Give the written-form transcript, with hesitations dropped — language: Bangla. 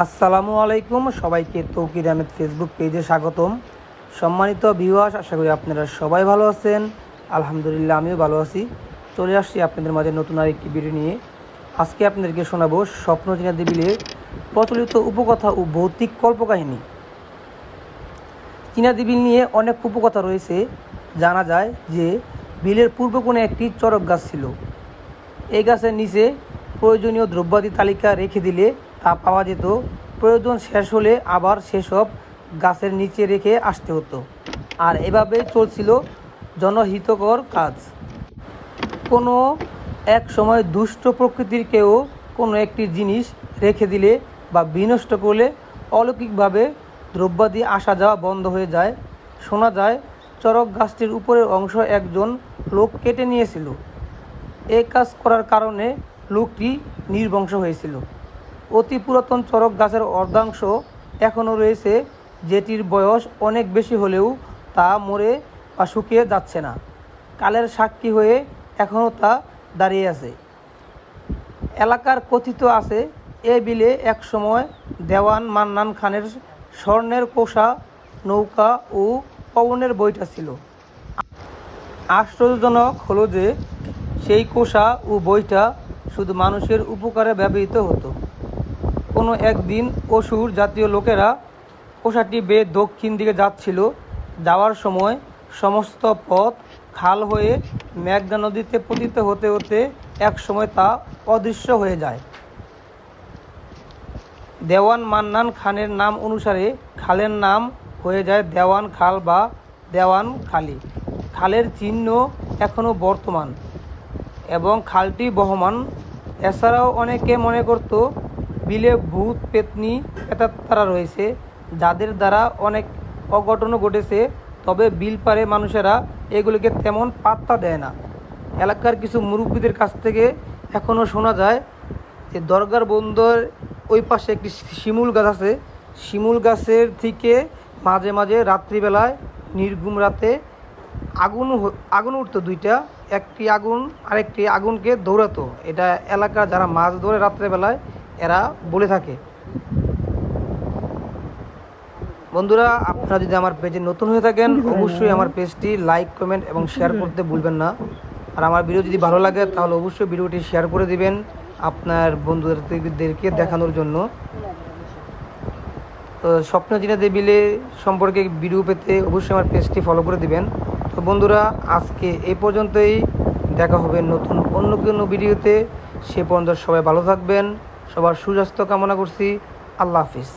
আসসালামু আলাইকুম, সবাইকে তৌকির আহমেদ ফেসবুক পেজে স্বাগতম। সম্মানিত ভিউয়ার্স, আশা করি আপনারা সবাই ভালো আছেন। আলহামদুলিল্লাহ, আমিও ভালো আছি। চলে আসছি আপনাদের মাঝে নতুন আরেকটি ভিডিও নিয়ে। আজকে আপনাদেরকে শোনাবো স্বপ্ন চীনা বিলের প্রচলিত উপকথা ও ভৌতিক কল্পকাহিনী। চীনা বিল নিয়ে অনেক উপকথা রয়েছে। জানা যায় যে বিলের পূর্ব কোণে একটি চড়ক গাছ ছিল। এই গাছের নিচে প্রয়োজনীয় দ্রব্যাদি তালিকা রেখে দিলে তা পাওয়া যেত। প্রয়োজন শেষ হলে আবার সেসব গাছের নিচে রেখে আসতে হতো। আর এভাবে চলছিল জনহিতকর কাজ। কোনো এক সময় দুষ্ট প্রকৃতির কেউ কোনো একটি জিনিস রেখে দিলে বা বিনষ্ট করলে অলৌকিকভাবে দ্রব্যাদি আসা যাওয়া বন্ধ হয়ে যায়। শোনা যায় চড়ক গাছটির উপরের অংশ একজন লোক কেটে নিয়েছিল। এই কাজ করার কারণে লোকটি নির্বংশ হয়েছিল। অতি পুরাতন চড়ক গাছের অর্ধাংশ এখনও রয়েছে, যেটির বয়স অনেক বেশি হলেও তা মরে বা শুকিয়ে যাচ্ছে না। কালের সাক্ষী হয়ে এখনও তা দাঁড়িয়ে আছে। এলাকার কথিত আছে, এ বিলে একসময় দেওয়ান মান্নান খানের স্বর্ণের কোষা, নৌকা ও পবনের বইটা ছিল। আশ্চর্যজনক হলো যে সেই কোষা ও বইটা শুধু মানুষের উপকারে ব্যবহৃত হতো। কোনো একদিন অসুর জাতীয় লোকেরা কোষাটি বেয়ে দক্ষিণ দিকে যাচ্ছিল। যাওয়ার সময় সমস্ত পথ খাল হয়ে মেঘনা নদীতে পতিত হতে হতে এক সময় তা অদৃশ্য হয়ে যায়। দেওয়ান মান্নান খানের নাম অনুসারে খালের নাম হয়ে যায় দেওয়ান খাল বা দেওয়ান খালি। খালের চিহ্ন এখনও বর্তমান এবং খালটি বহমান। এছাড়াও অনেকে মনে করত বিলে ভূত পেতনি প্রেতাত্মারা রয়েছে, যাদের দ্বারা অনেক অঘটনও ঘটেছে। তবে বিল পারে মানুষেরা এগুলিকে তেমন পাত্তা দেয় না। এলাকার কিছু মুরব্বীদের কাছ থেকে এখনও শোনা যায় যে দরগার বন্দর ওই পাশে একটি শিমুল গাছ আছে। শিমুল গাছের থেকে মাঝে মাঝে রাত্রিবেলায় নির্ঘুম রাতে আগুন উঠতো দুইটা, একটি আগুন আরেকটি আগুনকে দৌড়াতো। এটা এলাকার যারা মাছ ধরে রাত্রেবেলায় এরা বলে থাকে। বন্ধুরা, আপনারা যদি আমার পেজে নতুন হয়ে থাকেন অবশ্যই আমার পেজটি লাইক, কমেন্ট এবং শেয়ার করতে ভুলবেন না। আর আমার ভিডিও যদি ভালো লাগে তাহলে অবশ্যই ভিডিওটি শেয়ার করে দিবেন আপনার বন্ধুদেরকে দেখানোর জন্য। তো স্বপ্ন চীনা বিলে সম্পর্কে ভিডিও পেতে অবশ্যই আমার পেজটি ফলো করে দিবেন। তো বন্ধুরা, আজকে এই পর্যন্তই। দেখা হবে নতুন অন্য কোনো ভিডিওতে। সে পর্যন্ত সবাই ভালো থাকবেন। সবার সুস্বাস্থ্য কামনা করছি। আল্লাহ হাফিজ।